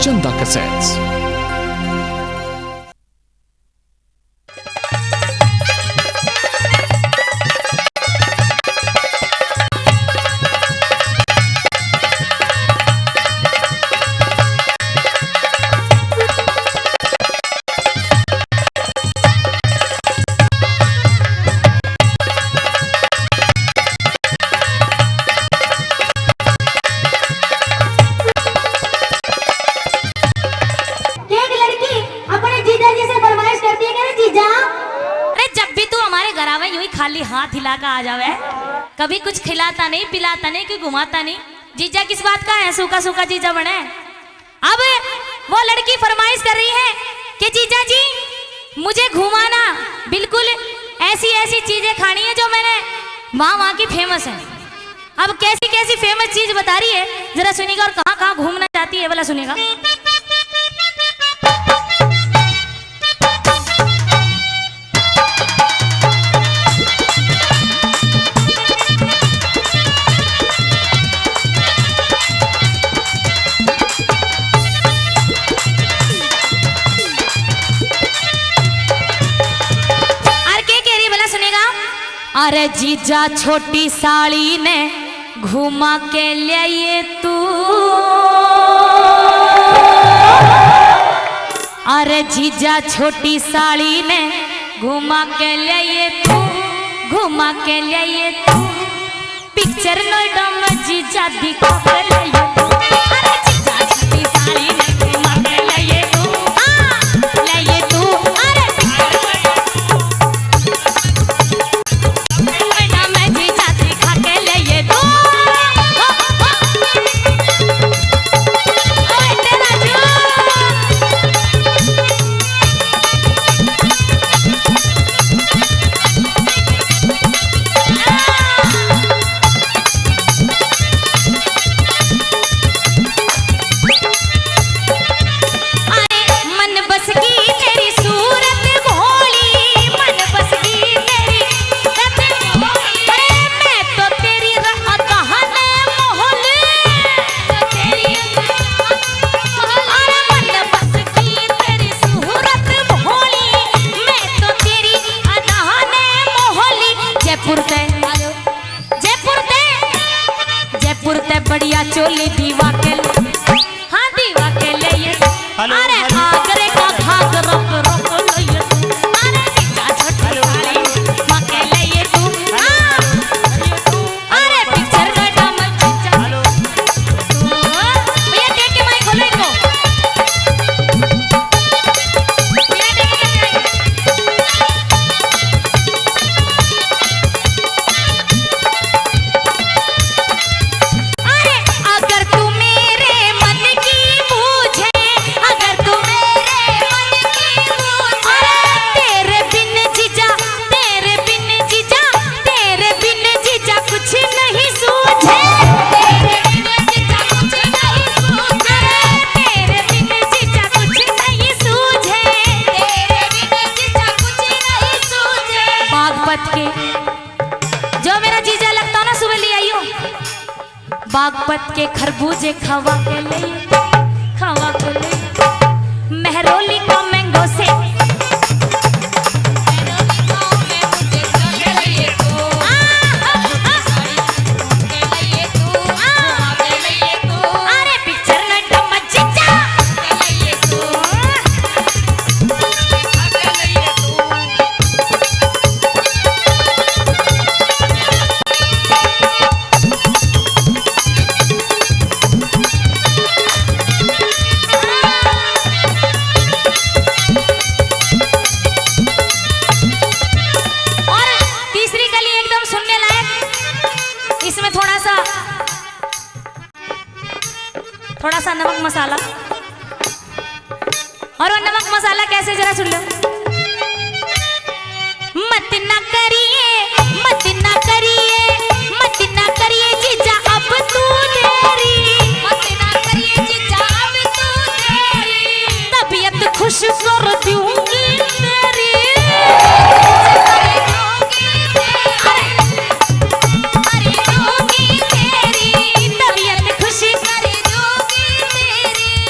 चंदा कैसेट्स। खाली हाथ हिला कर आ जावे, कभी कुछ खिलाता नहीं पिलाता नहीं, कोई घुमाता नहीं। जीजा किस बात का है, सूखा सूखा जीजा बने। अब वो लड़की फरमाइश कर रही है कि जीजा जी मुझे घुमाना, बिल्कुल ऐसी ऐसी चीजें खानी है जो मैंने वहाँ की फेमस है। अब कैसी कैसी फेमस चीज बता रही है, जरा सुनिएगा। और कहाँ कहाँ घूमना चाहती है बोला सुनिएगा। अरे जीजा छोटी साड़ी ने घुमा के लिए तू, अरे जीजा छोटी साड़ी ने घुमा के लिए तू, घुमा के लिए तू, पिक्चर नोएडा में जीजा दिखा के लिए तू। अरे जीजा छोटी साड़ी ने घुमा के लिए तू, लिए तू, अरे बढ़िया चोली दीवा के, हाँ दीवा के ले ये। अरे आगरे का भाग रोक रोक ले ये तू, अरे जीजा छोटी साड़ी माँ के ले ये तू, अरे पिक्चर का डाम जीजा तू। भैया देख के माइक खोलो इनको, जो मेरा जीजा लगता ना सुबह ले आइयो। बागपत के खरबूजे खवा के ले, खवा के ले, मेहरोली का मैंगो से, अरे पिक्चर नोएडा में जीजा थोड़ा सा नमक मसाला। और वो नमक मसाला कैसे जरा सुन लो। मत ना करिए, मत ना करिए, मत ना करिए जीजा अब तू देरी, मत ना करिए जीजा अब तू देरी, तबीयत खुश कर दूंगी तेरी,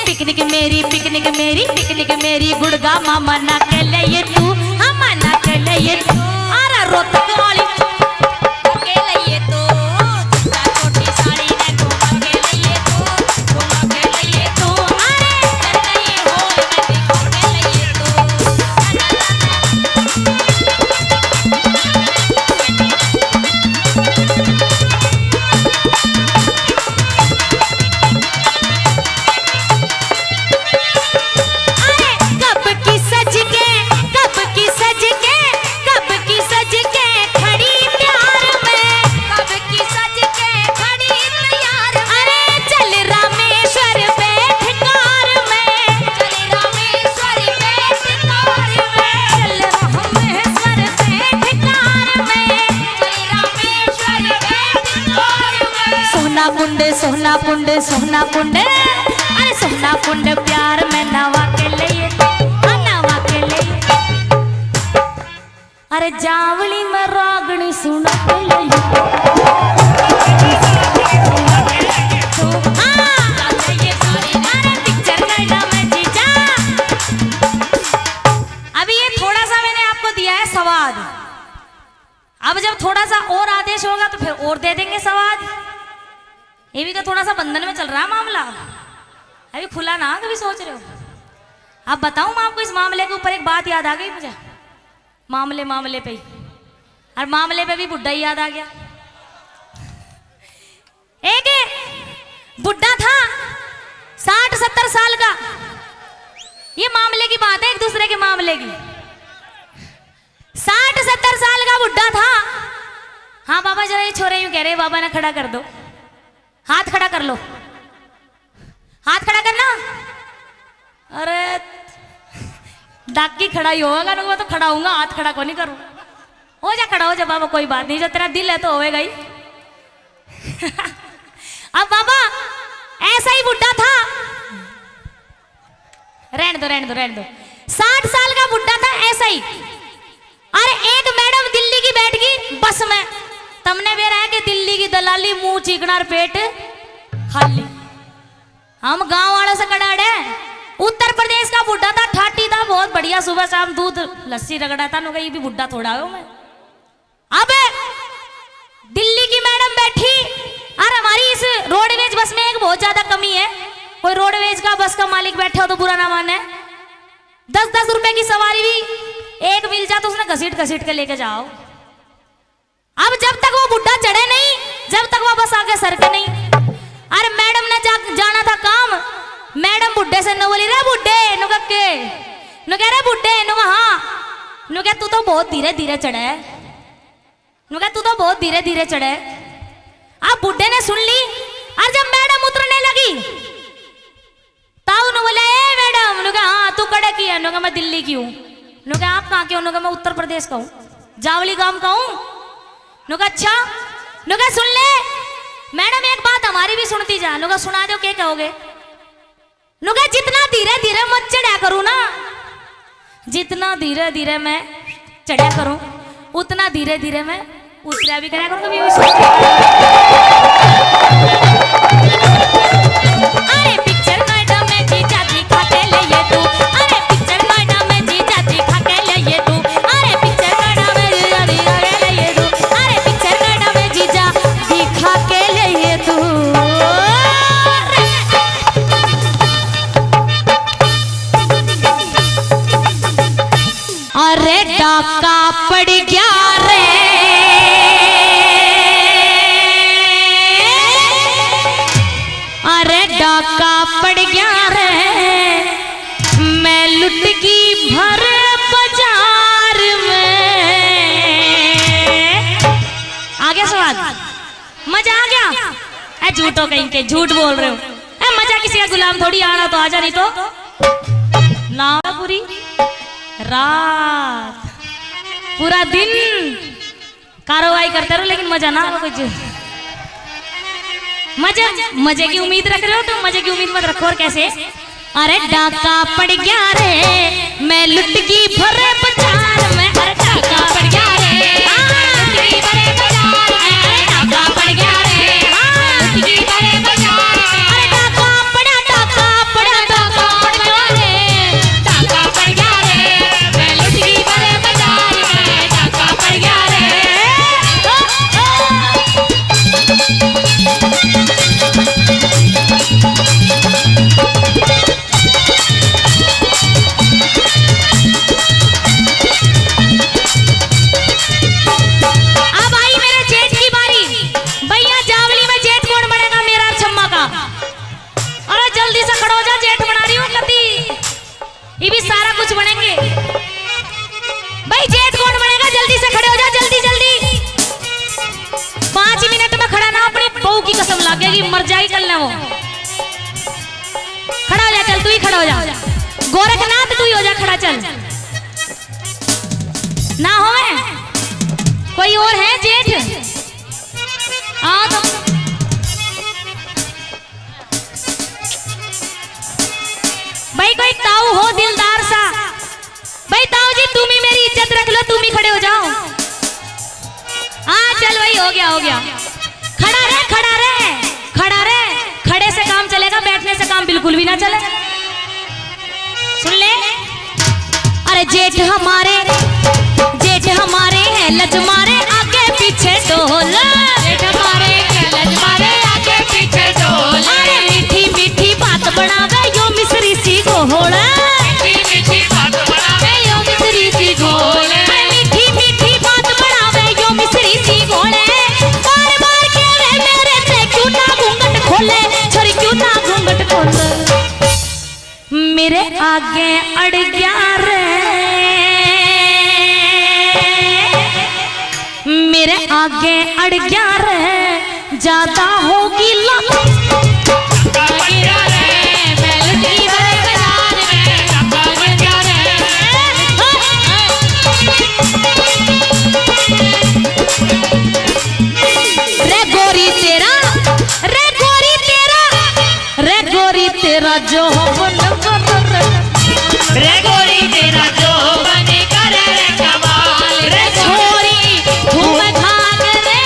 पिकनिक में पिकनिक मेरी गुड़गा मामा ना के लिए तू हम ना के लिए तू अरे रोहतक वाली के लिए तू छोटी साड़ी ने घुमा के लिए तू अरे चन्नई हो मैं दिखा के लिए तू सोना कुंड अरे सोना कुंड प्यार में नवा के लिए नवा के लिए अरे जावली में रागनी सुना के लिए अभी ये थोड़ा सा मैंने आपको दिया है स्वाद। अब जब थोड़ा सा और आदेश होगा तो फिर और दे देंगे स्वाद। ये भी तो थोड़ा सा बंधन में चल रहा है मामला, अभी खुला ना कभी सोच रहे हो। अब बताऊं मैं आपको इस मामले के ऊपर एक बात याद आ गई मुझे, मामले पे ही, और मामले पे भी बुड्ढा ही याद आ गया। एक बुड्ढा था 60-70 साल का, ये मामले की बात है, एक दूसरे के मामले की। 60-70 साल का बुड्ढा था। हाँ बाबा जरा ये छोरे यूं कह रहे बाबा ने खड़ा कर दो, हाथ खड़ा कर लो, हाथ खड़ा करना। अरे डाकी खड़ा ही होगा ना, मैं तो खड़ा हूंगा, हाथ खड़ा को नहीं करूं। हो जा खड़ा हो जा बाबा, कोई बात नहीं, जो तेरा दिल है तो होएगा ही। अब बाबा ऐसा ही बुड्ढा था, रहने दो 60 साल का बुड्ढा था ऐसा ही। अरे एक मैडम दिल्ली की बैठ गई बस में, तुमने भी रहा कि दिल्ली की दलाली मुंह चिकना और पेट खाली। हम गांव वालों से कड़ाड़े। उत्तर प्रदेश का बुड्ढा था, ठाटी था, बहुत बढ़िया, सुबह शाम दूध लस्सी रगड़ा था। नो ये भी बुड्ढा थोड़ा हो मैं। अब दिल्ली की मैडम बैठी, और हमारी इस रोडवेज बस में एक बहुत ज्यादा कमी है। कोई रोडवेज का बस का मालिक बैठे हो तो बुरा ना माने, 10-10 रुपए की सवारी भी एक मिल जाए तो उसने घसीट के लेके जाओ। अब जब तक वो बुड्ढा चढ़े नहीं, जब तक वो बस आगे सरके नहीं। अरे मैडम ने जाना था काम, मैडम बुड्ढे से न बोली, रे बुड्ढे नो के नो कह रहे बुड्ढे नो हाँ नो कह तू तो बहुत धीरे धीरे चढ़े, नो कह तू तो बहुत धीरे धीरे चढ़े। अब बुड्ढे ने सुन ली, और जब मैडम उतरने लगी ताऊ ने बोला ए मैडम, नो कहा हाँ तू कड़े की है, नो कहा मैं दिल्ली की हूँ, नो कहा आप कहाँ के हो, नो कहा मैं उत्तर प्रदेश का हूँ, जावली गांव का हूँ। नो कहा अच्छा, नो कहा सुन ले मैडम एक बात हमारी भी सुनती जा, नो कहा सुना दो क्या कहोगे। नो कहा जितना धीरे धीरे मत चढ़ा करूँ ना, जितना धीरे धीरे मैं चढ़ा करूँ उतना धीरे धीरे मैं उतरा भी करा करूँ। कभी अरे पिक्चर मैडम में जीजा जी खा के ले तू, अरे पिक्चर मैडम में जीजा जी खा के ले तू, अरे पिक्चर मैडम में जीजा जी खा के ले तू, अरे पिक्चर मैडम में जीजा जी खा के ले तू। अरे डाका पड़ गया रे, अरे डाका पड़ गया रे, मैं लुट की भर बाजार में। आ गया स्वाद, मजा आ गया। ऐ झूठो कहीं के, झूठ बोल रहे हो। ऐ मजा किसी का गुलाम थोड़ी, आना तो आजा, नहीं तो ना पूरी रात पूरा दिन कार्रवाई करते रहो, लेकिन मजा ना हो कुछ। मजे की उम्मीद रख रहे हो तो मजे की उम्मीद मत रखो। और कैसे? अरे डाका पड़ गया रे, मैं लुट की भरे बाजार में, अरे डाका पड़ गया रे, लुट की भरे बाजार में, अरे डाका पड़ गया रे, लुट की भरे बाजार में, अरे डाका पड़ा डाका पड़ा डाका पड़ गोरखनाथ तू ही हो जा खड़ा, चल ना हो कोई और है जेठ? हाँ तो भाई कोई ताऊ हो दिलदार सा, भाई ताऊ जी तुम ही मेरी इज्जत रख लो, तुम ही खड़े हो जाओ। हाँ चल भाई हो गया हो गया, खड़ा रहे खड़ा रहे खड़ा रहे, खड़े से काम चलेगा, बैठने से काम बिल्कुल भी ना चले। सुन ले, अरे जेठ हमारे हैं लज मारे आगे पीछे ढोल, जेठ हमारे हैं लज मारे आगे पीछे ढोल, अरे मीठी मीठी बात बनावे यो मिश्री सी घोल, मीठी मीठी बात बनावे यो मिश्री सी घोल, मीठी मीठी बात बनावे यो मिश्री सी घोल, बार बार कहवे मेरे से क्यों ना घूंघट खोले, छोरी क्यों ना घूंघट खोले, मेरे आगे अड़ गया रे, मेरे आगे अड़ गया रे, ज्यादा होगी रे गोरी तेरा, रे गोरी तेरा, रे गोरी तेरा जो रे गोरी तेरा जो बने करे रे कमाल, रे छोरी घूम भाग रे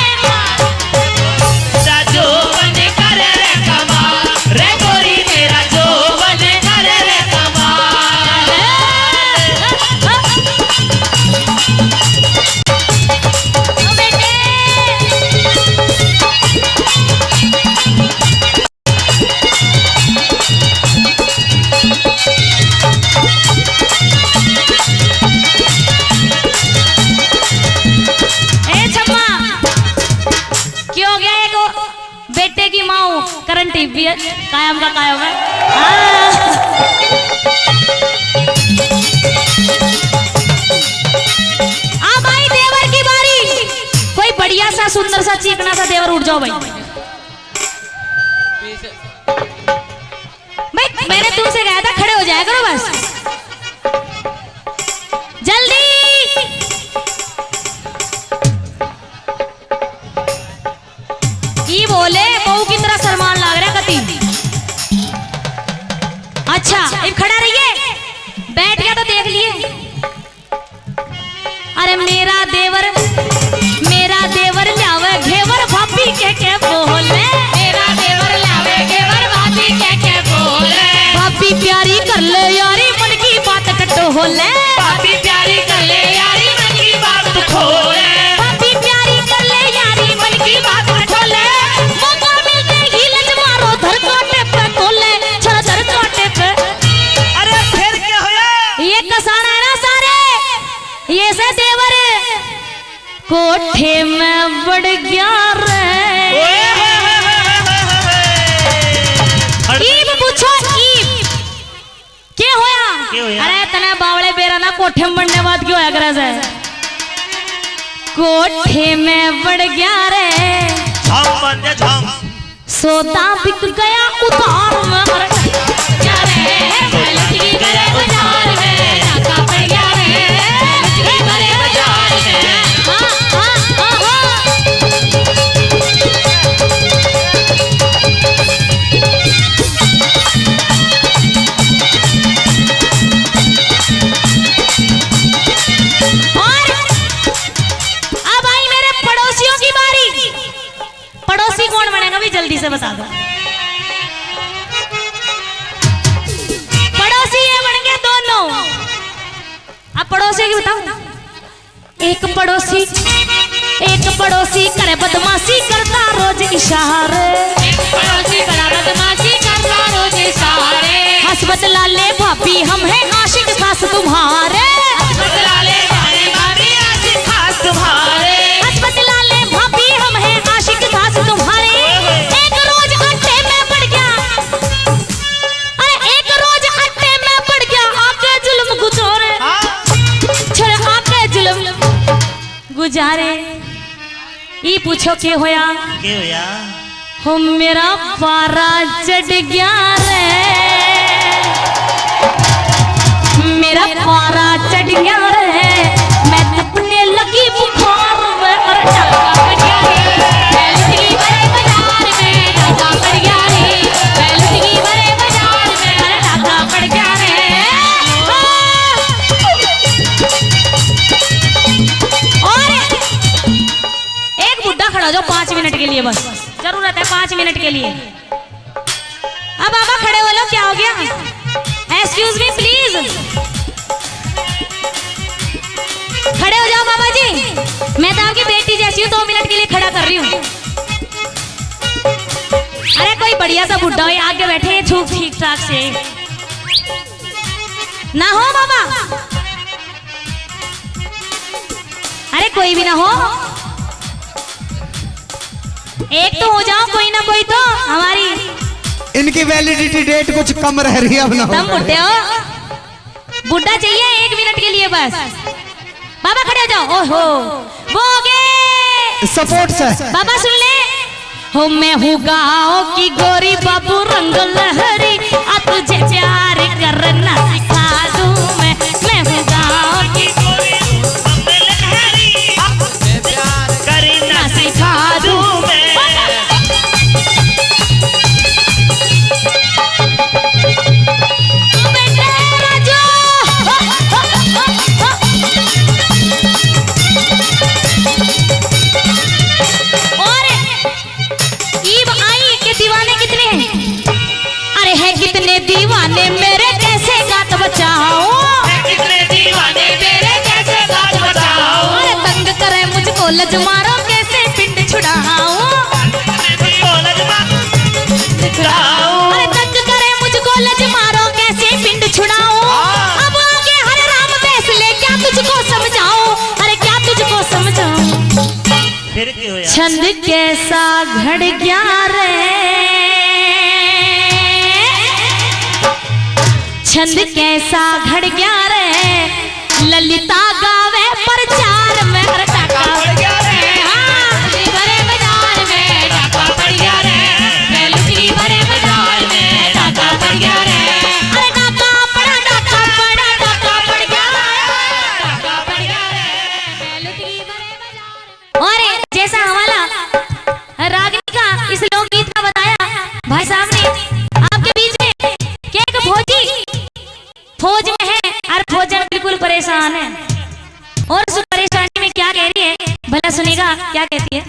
जो बने करे रे कमाल, रे गोरी तेरा जो बने करे रे कमाल। बेटे की माँ करंट टीवी कायम का कायम है। अब आई देवर की बारी, कोई बढ़िया सा सुंदर सा चिकना सा देवर उठ जाओ भाई। भाई मैंने तुमसे कहा था खड़े हो जाया करो बस जल्दी। ये बोले बहू की तरह सलमान लाग रहा कति। अच्छा अब खड़ा रहिए, बैठ गया तो देख लिए। अरे मेरा देवर लावे घेवर भाभी के बोले, मेरा देवर लावे घेवर भाभी के बोले, भाभी प्यारी कर ले यारी मन की बात कटो होले, भाभी प्यारी कर ले यारी मन की बात खोले, भाभी प्यारी कर ले यारी मन की बात खोले, मौका मिलते ही लज मारो धर काटे पे खोले, छर धर काटे पे। अरे फिर क्या होया? ये कसाना है ना सारे, ये से देवर कोठे में बढ़ गया रे। ईब पूछो ईब क्या होया? अरे तने बावले बेरा ना कोठे में बढ़ने बाद क्यों होया करे से? कोठे में बढ़ गया रे, झाम बंदे झाम, सोता बिक गया उधार में, अरे क्या रे लुटी गए बाजार में, नाका पड़ गया रे लुटी गए बाजार में। और अब आई मेरे पड़ोसियों की बारी। पड़ोसी कौन बनेगा भी जल्दी से बता दो। पड़ोसी ये बन गए दोनों। अब पड़ोसी की बताओ। एक पड़ोसी करे बदमाशी करता रोज इशारे, एक पड़ोसी करा बदमाशी करता रोज इशारे, हसबत लाले भाभी हम हैं आशिक खास तुम्हारे, हसबत लाले भाभी आशिक खास तुम्हारे, हसबत लाले भाभी हम हैं आशिक खास तुम्हारे। एक रोज अट्टे में पड़ गया, अरे एक रोज अट्टे में पड़ गया, आके जुल्म गुजारे, छड़े आके जुल्म गुजारे। ये पूछो क्या होया? हो मेरा पारा चढ़ गया रे, मेरा पारा चढ़ गया रे, मैं तपने लगी बुखार में, अरे डाका पड़ गया रे, मैं लुटकी भरे बाजार में, डाका पड़ गया रे, मैं लुटकी भरे बाजार में, अरे डाका पड़ गया रे। और एक बुड्ढा खड़ा हो जाओ 5 मिनट के लिए, बस जरूरत है 5 मिनट के लिए। अब बाबा खड़े हो लो, क्या हो गया? एक्सक्यूज मी प्लीज, खड़े हो जाओ बाबा जी, मैं तो आपकी बेटी जैसी हूँ, 2 मिनट के लिए खड़ा कर रही हूँ। अरे कोई बढ़िया सा बुड्ढा हो, आगे बैठे छूक ठीक ठाक से ना हो बाबा, अरे कोई भी ना हो, एक तो हो जाओ, कोई ना कोई तो। हमारी इनकी वैलिडिटी डेट कुछ कम रह रही है अब ना। तुम बुड्ढे हो, बुड्ढा चाहिए 1 मिनट के लिए बस। बाबा खड़े हो जाओ। ओहो वो गे सपोर्ट से बाबा सुन ले, हो मैं हूँ गाँव की गोरी बाबू रंग लहरी, आ तुझे प्यार करना सिखा दूं मैं हूँ गाँव की गोरी रंग लहरी, प्यार करना सिखा दूं मैं। कितने दीवाने मेरे कैसे गात बचाओ, कितने दीवाने मेरे कैसे गात बचाओ, अरे तंग करे मुझको लज मारो कैसे पिंड छुड़ाओ, अरे तंग करे मुझको लज मारो कैसे पिंड छुड़ाओ। अब आगे हरे राम फैसले क्या तुझको समझाओ, अरे क्या तुझको समझाओ। फिर क्यों यार? छंद कैसा घड़ गया रे, छंद कैसा घड़ गया रे, ललिता गावे प्रचार में, अरे टाका पड़ गया रे, हाँ, भरे बाजार में टाका पड़ गया रे, मैं लुटकी भरे बाजार में टाका पड़ गया रे, अरे टाका पड़ा टाका पड़ा टाका पड़ गया रे, टाका पड़ गया रे, मैं लुटकी भरे बाजार में। और जैसा हवाला रागिनी का इस लोकगीत का बताया भाई साहब ने आपके बीच में, कि एक भोजी फौज में है और फौजन बिल्कुल परेशान है, और उस परेशानी में क्या कह रही है भला सुनेगा, क्या कहती है।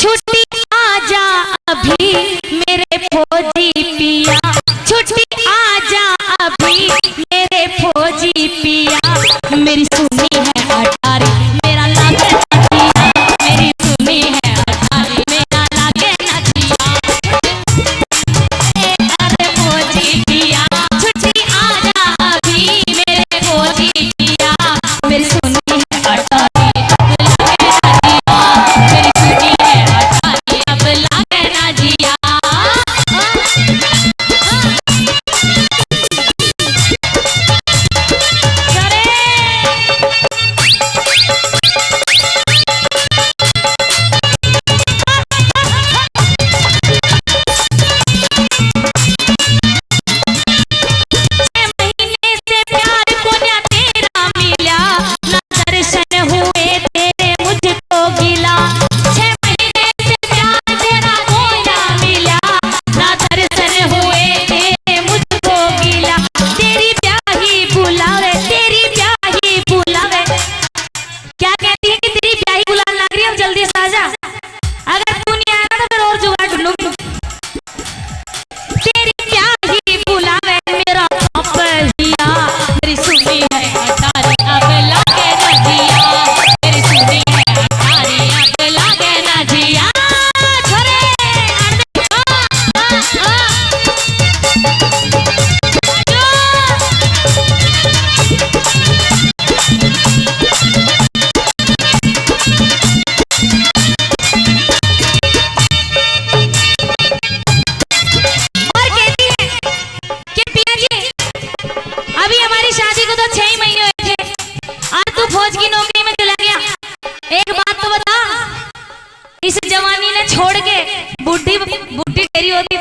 छुट्टी आजा अभी मेरे फौजी पिया, छुट्टी आजा अभी मेरे फौजी पिया, मेरी सुनी है अटारी मेरा लागे ना जिया, मेरी सुनी है अटारी मेरा लागे ना जिया, अरे फौजी पिया छुट्टी आजा अभी मेरे फौजी पिया, मेरी सुनी है अटारी मेरी सुनी है अटारी अब लागे ना जिया।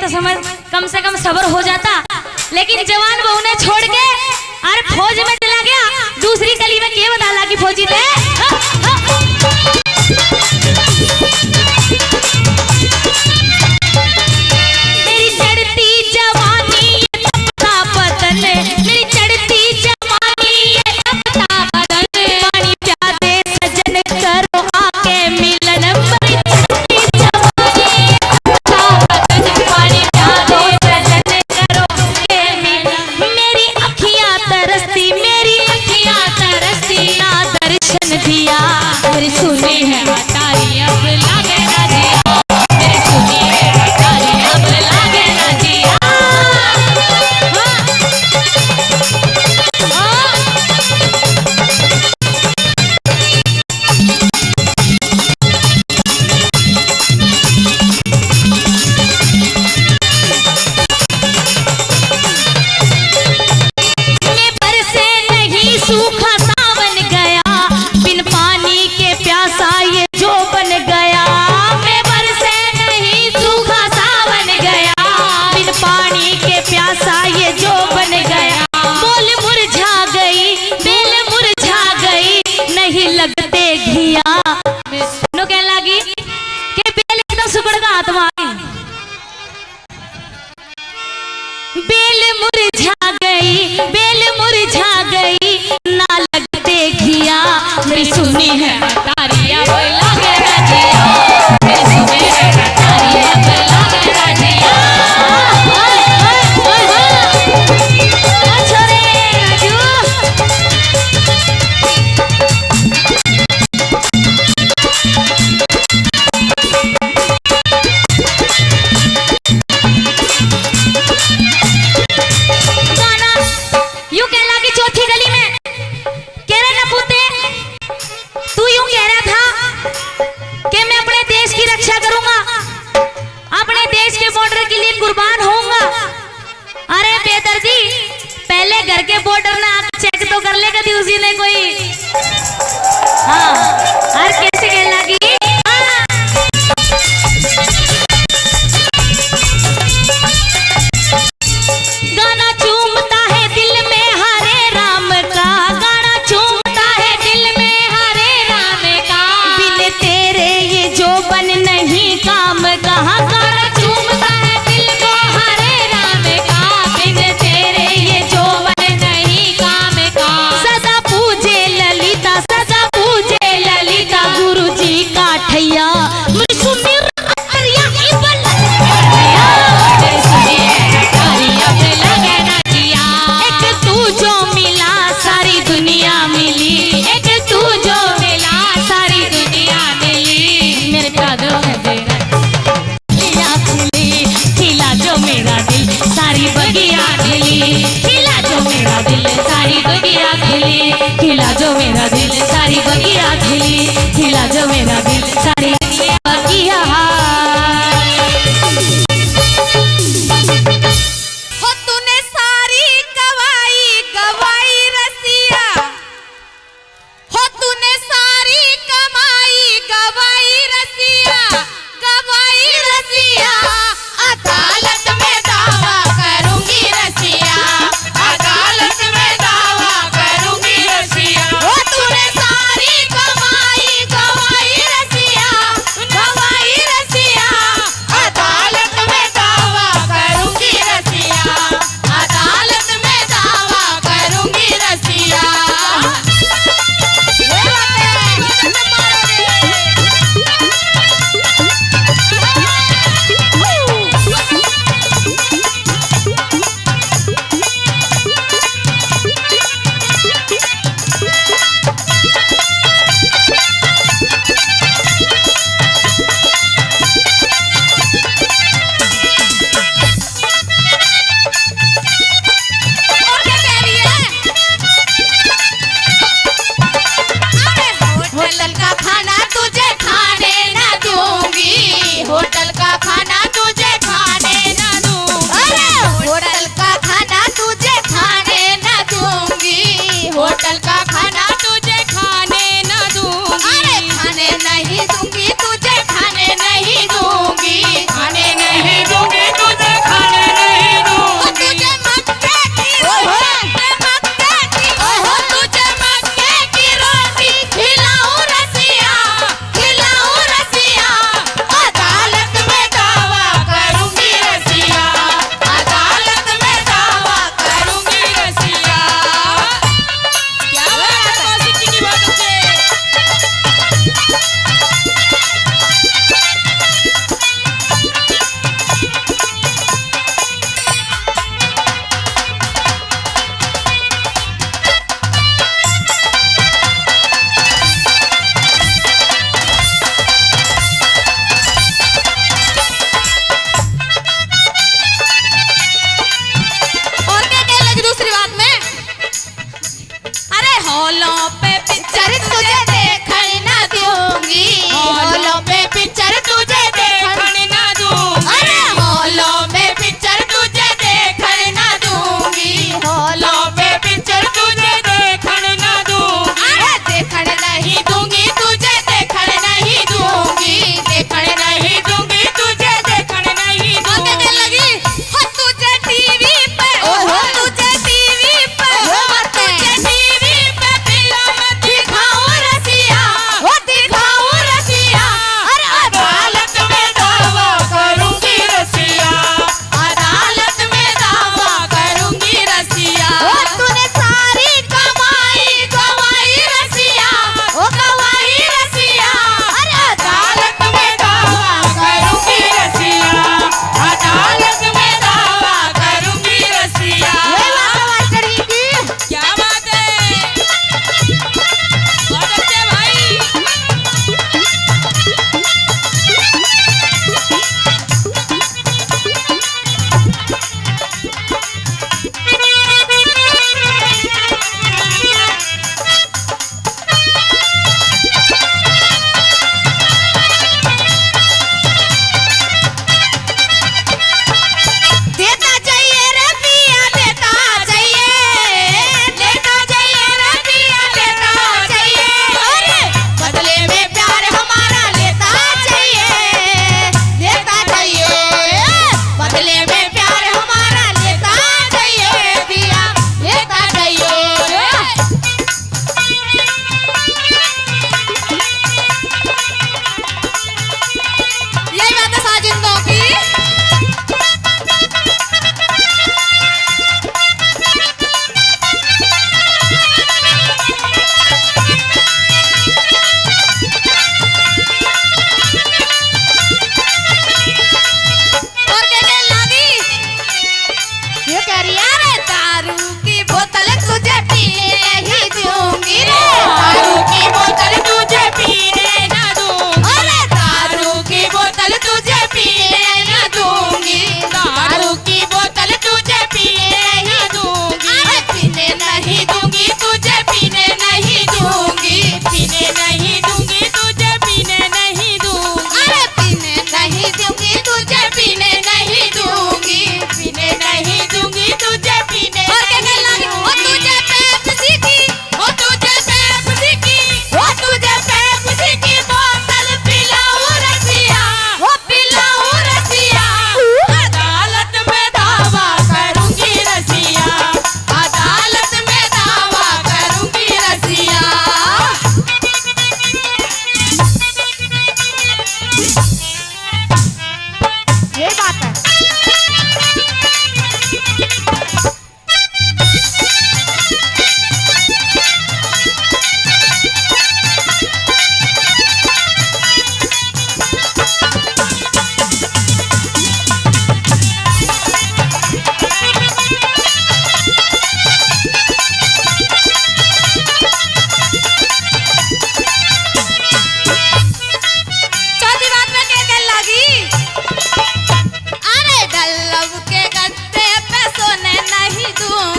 तो समझ कम से कम सब्र हो जाता, लेकिन जवान बहू ने छोड़ के अरे फौज में चला गया। दूसरी गली में के बता की फौजी थे। मेरी चढ़ती जवानी ये तपता बदन, मेरी चढ़ती जवानी ये तपता बदन, पानी प्या दे सजन करो आके मिलन। मेरी चढ़ती जवानी ये तपता बदन, पानी प्या दे सजन करो आके मिलन। मेरी अखियां तरसती ना दर्शन दिया, मेरी सुनी है हटारी अब लागे ना जिया, मेरी सुनी है हटारी अब लागे ना जिया। मैं बरसे नहीं सूखा सावन गया, बिन पानी के प्यासा ये जो बन गया। मैं बरसे नहीं सूखा सावन गया, बिन पानी के प्यासा ये जो बन गया। बोल मुरझा गई, बेल मुरझा गई, नहीं लगते घिया। नो कहने लगी कि बेल एकदम सुकड़ का आत्मा है। बेल मुरझा गई, बेल मुरझा गई, ना लगते घिया। मेरी सुनी है हटारी अब लागे ना जिया, मेरी सुनी है हटारी अब लागे ना जिया। छोरे राजू गाना यूं कहला कि चौथी गली में कह रहे न पूते, तू यूं कह रहा था कि मैं अपने देश की रक्षा करूंगा, अपने देश के बॉर्डर के लिए कुर्बान होऊंगा। अरे बेदर्दी, पहले घर के बॉर्डर ना चेक तो कर ले कभी उसी ने कोई। हाँ, और कैसे कहने लगी गाना चूमता है दिल में हरे राम का, गाना चूमता है दिल में हरे राम का, बिन तेरे ये जो बन नहीं काम का। गाना चूमता है दिल को हरे राम का, बिन तेरे ये जो बन नहीं काम का। सदा पूजे ललिता, सदा पूजे ललिता, गुरु जी का ठैया। मुझे सुनी अरिया इबल मेरी सुनी हटारी अब लागे ना जिया। एक तू जो मिला सारी दुनिया मिली, एक तू जो मिला सारी दुनिया मिली। मेरे प्यादों में तेरा खिला खिली, खिला जो मेरा दिल सारी बगिया खिली, खिला जो मेरा दिल सारी बगिया खिली, खिला जो मेरा दिल सारी बगिया खिली, खिला जो मेरा दिल सारी बगिया। हो तूने सारी गवाई गवाई रसिया, हो तूने सारी कमाई गवाई रसिया, गवाई रसिया। अदालत में दावा करूंगी रसिया, अदालत में दावा करूंगी रसिया। हो तूने सारी कमाई गवाई रसिया,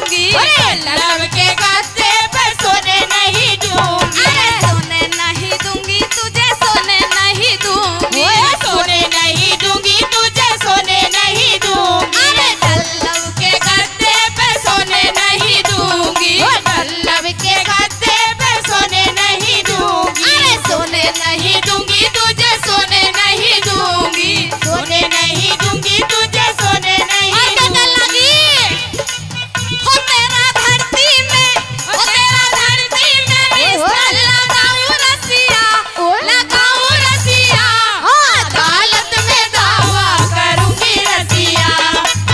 दूंगी। लव के गद्दे पर सोने नहीं दूंगी। अरे सोने नहीं दूंगी तुझे, सोने नहीं दूंगी। सोने नहीं दूंगी तुझे, सोने नहीं दूंगी। अरे लव के गद्दे पर सोने नहीं दूंगी। लव के गद्दे पर सोने नहीं दूंगी। अरे सोने नहीं दूंगी तुझे, सोने नहीं दूंगी। सोने नहीं दूंगी तुझे, सोने नहीं और क्या कर लगी? हो तेरा धरती में, हो तेरा धरती में मैं लगाऊं रसिया, लगाऊं रसिया। अदालत में दावा करूंगी रसिया।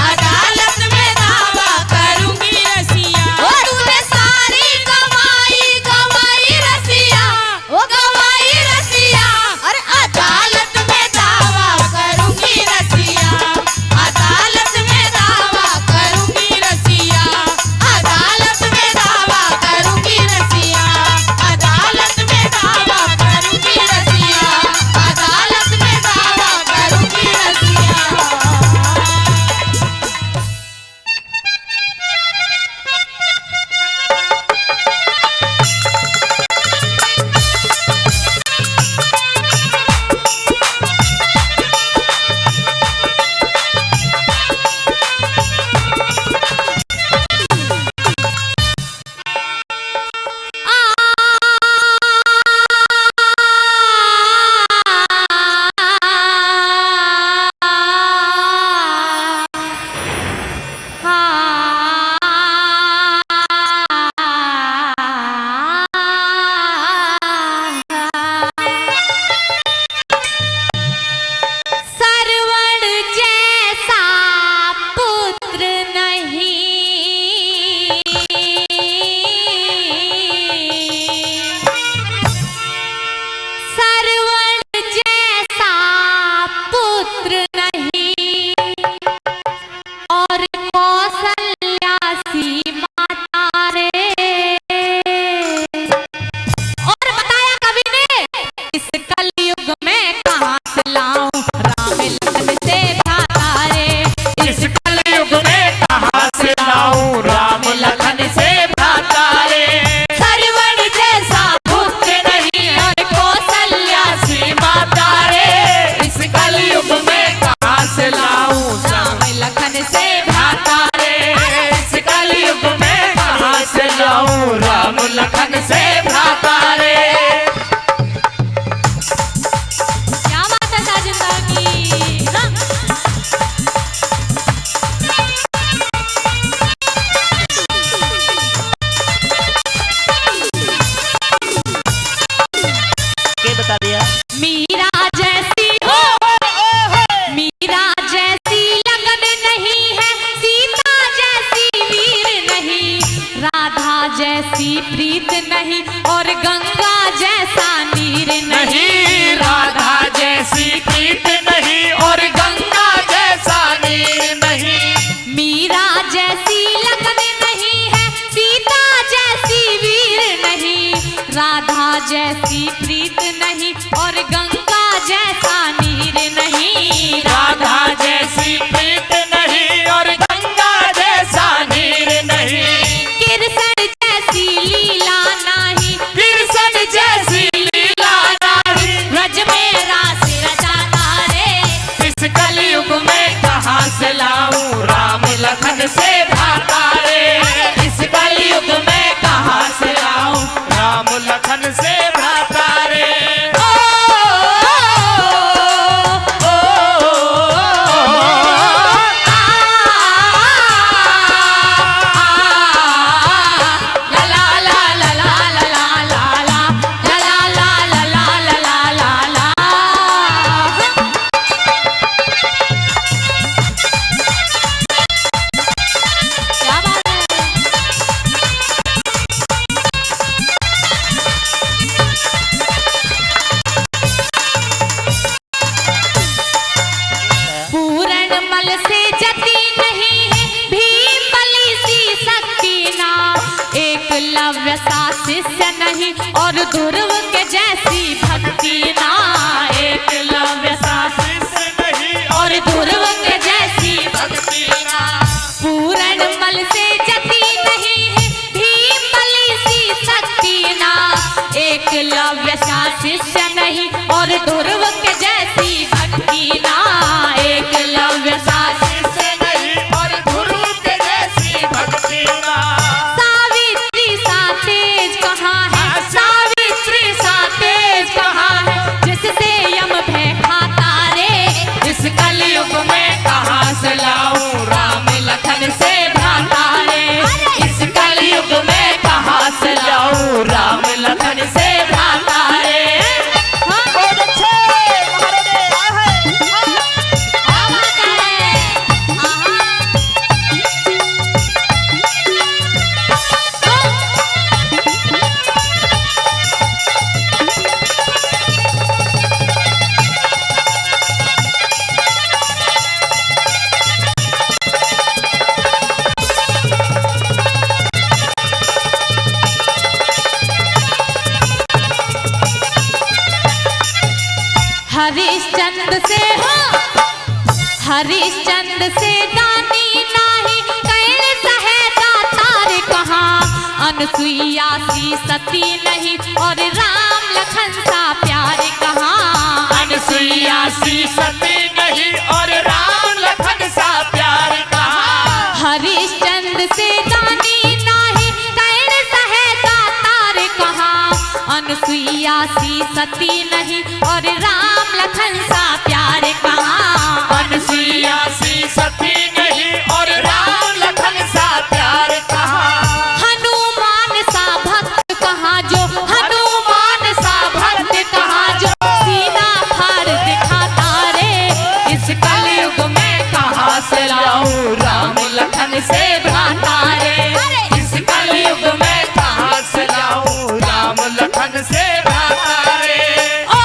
अदालत में दावा करूंगी रसिया। तूने सारी कमाई गवाई रसिया, गवाई रसिया। अरे अदालत में दावा करूंगी रसिया। अदालत में दावा करूंगी रसिया। अदालत में दावा करूंगी रसिया। अदालत में दावा करूंगी रसिया। अदालत में दावा करूंगी रसिया। सरवण जैसा पुत्र नहीं, सरवण जैसा पुत्र नहीं, और कौशल्या सी माता रे। और बताया कवि ने, इस कलयुग में कहाँ से लाऊं राम लखन से भ्राता रे। इस कलयुग में कहाँ से लाऊं राम लखन से भ्राता रे। सरवण जैसा पुत्र नहीं, और कौशल्या सी माता रे। इस कलयुग में कहाँ से लाऊं राम लखन से भ्राता रे। इस कलयुग में कहाँ से लाऊं राम लखन से भ्राता रे। क्या बात है साजिंदा की। हाँ। के बता दिया? मीरा जैसी मीरा जैसी लगन नहीं है, सीता जैसी वीर नहीं, राधा जैसी प्रीत नहीं, और गंगा जैसा नीर नहीं। नहीं राधा जैसी प्रीत नहीं, और गंगा जैसा नीर नहीं। मीरा जैसी लगन नहीं है, सीता जैसी वीर नहीं, राधा जैसी प्रीत नहीं, और गंगा जैसा नीर नहीं। राधा जैसी प्रीत नहीं, और गंगा जैसा नीर नहीं। कृष्ण जैसी लीला नहीं, कृष्ण जैसी लीला नाही। ब्रज में रास रचाता रे। इस कलयुग में कहाँ से लाऊं राम लखन से भ्राता रे। इस कलयुग में कहाँ से लाऊं राम लखन से भ्राता रे। ओ, ओ, ओ, ला ला ला ला ला ला ला ला ला ला ला ला ला ला ला। क्या बात है। पूरणमल से जती नहीं है, भीमबली सी शक्ति ना, एकलव्य सा शिष्य नहीं, और ध्रुव के जैसी भक्ति ना। एकलव्य सा शिष्य नहीं, और ध्रुव के जैसी भक्ति ना। पूरणमल से जती नहीं हरिश्चंद्र से हो हरिश्चंद्र से दानी नाही कैल सहेता तार कहाँ अनुसुईया सी सती नहीं और राम लखन सा प्यार कहाँ अनुसुईया सी सती नहीं और राम लखन सा प्यार कहाँ हरिश्चंद्र से दानी नाही कैल सहेता तार कहाँ अनुसुईया सी सती नहीं और राम लखन सा प्यार कहाँ अनुसुईया सी सती नहीं और राम लखन सा प्यार कहाँ हनुमान सा भक्त कहाँ जो हनुमान सा भक्त कहाँ जो सीना फाड़ दिखाता रे इस कलयुग में कहाँ से लाऊं राम लखन से भ्राता रे इस कलयुग में कहाँ से लाऊं राम लखन से भ्राता रे ओ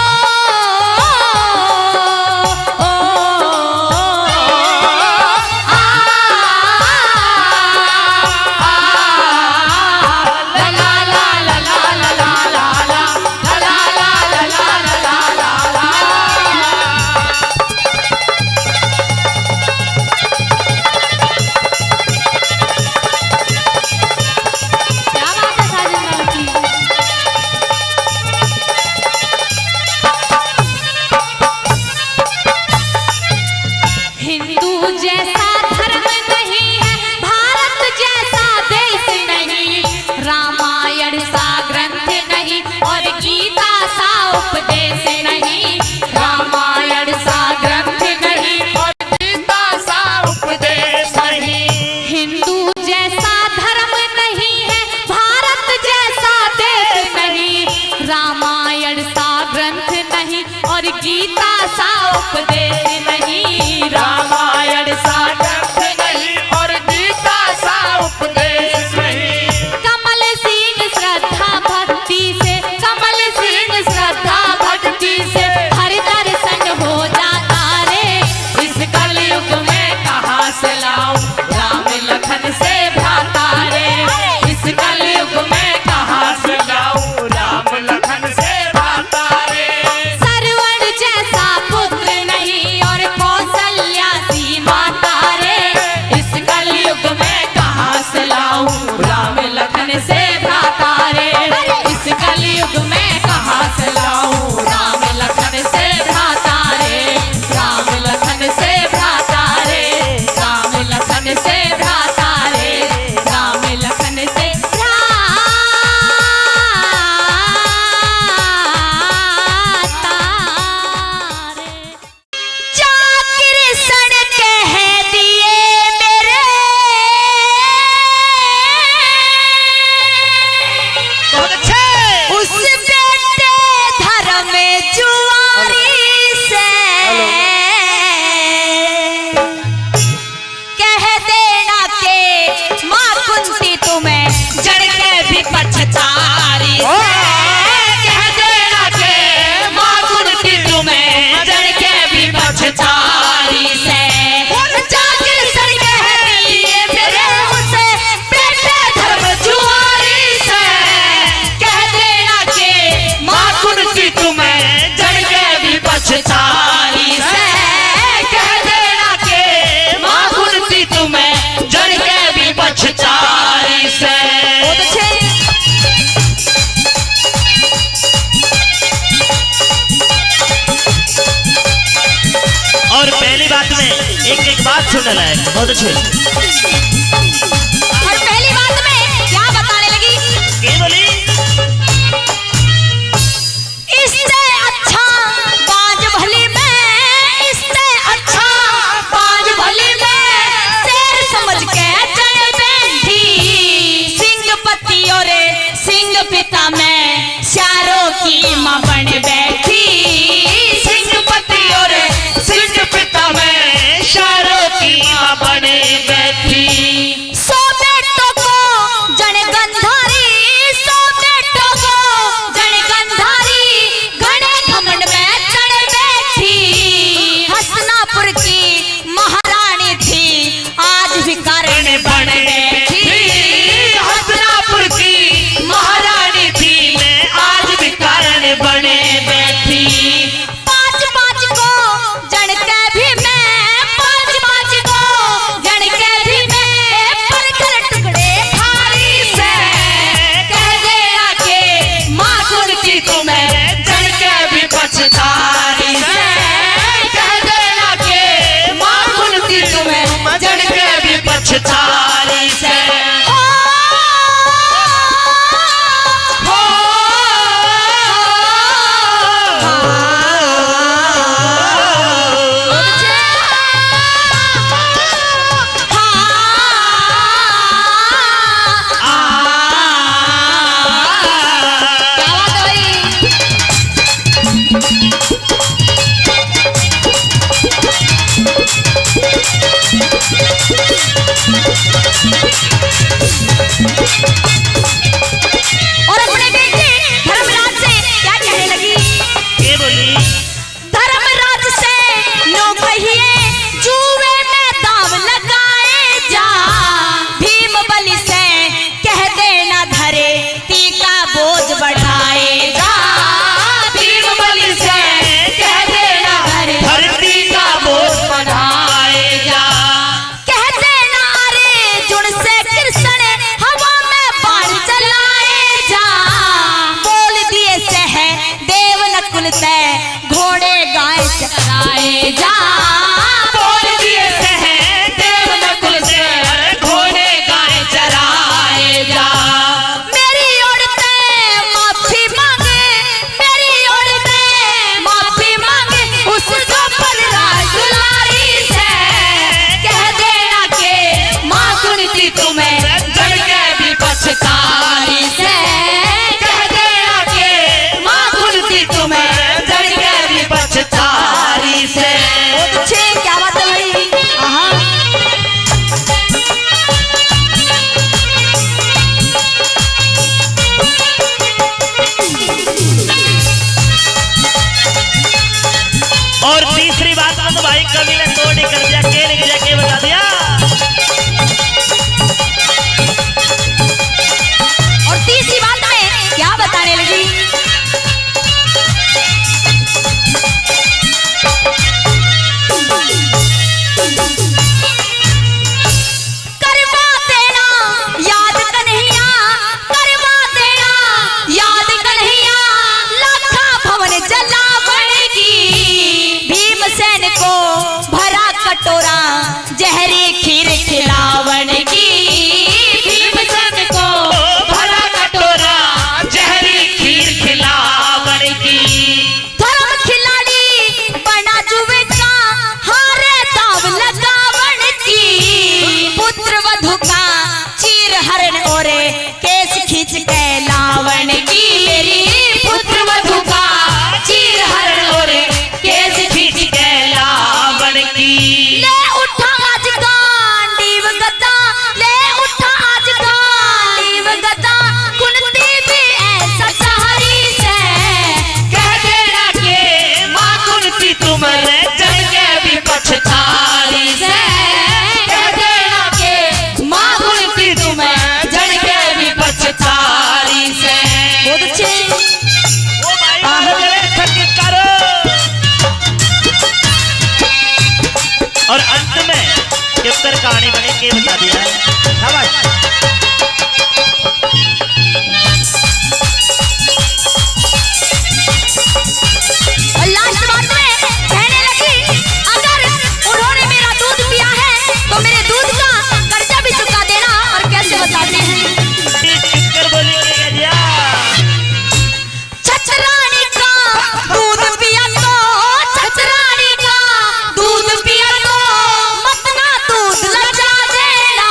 सुनना है बहुत अच्छे। और पहली बात में क्या बताने लगी? क्या बोली? इससे अच्छा बाज भली में, इससे अच्छा बाज भली में शेर समझ के चल बैठी। सिंह पति और सिंह पिता में चारों की मां बन बैठी। सिंह पति और सिंह पिता में शारों की मां बने बैठी। सो बेटों को जन गंधारी, सो बेटों को जन गंधारी घने घमंड में चढ़ बैठी। हसनापुर की महारानी थी आज भिखारिणी बन बैठी। हसनापुर की महारानी थी भाई कभी ने तोड़ ही कर दिया, के लिख जाके बता दिया। और तीसरी बात में क्या बताने लगी, करवा देना याद कन्हैया, करवा देना याद कन्हैया, लाखा भवन जलावन की, भीमसेन को भरा कटोरा जहरी खीर खिलावन की, भीमसेन को भरा कटोरा जहरी खीर खिलावन की। धर्म खिलाड़ी बना जुए का, हारे दाव लगावन की, पुत्र वधु का चीर हरण ओरे केस खींच के लावन की, मेरी पुत्र वधु का चीर हरण ओरे केस खींच के लावन की। ले उठा आज गांडीव गदा, ले उठा आज गांडीव गदा, कुंती भी ऐसा सहारी से, कह देना के माँ कुंती तुम्हारे जन के भी पछतारी से, कह देना के माँ कुंती तुम्हें जन के भी पछतारी से। बहुत अच्छे। ओ भाई संगीत करो। और अंत में किसकर कहानी बनी के बता दिया है। शाबाश। और लास्ट बात में कहने लगी, अगर उन्होंने मेरा दूध पिया है तो मेरे दूध का कर्जा भी चुका देना। और कैसे बताते हैं, किसकर बोलिए गया। छछरानी का दूध पिया तो, छछरानी का दूध पिया तो, मतना दूध लजा देना,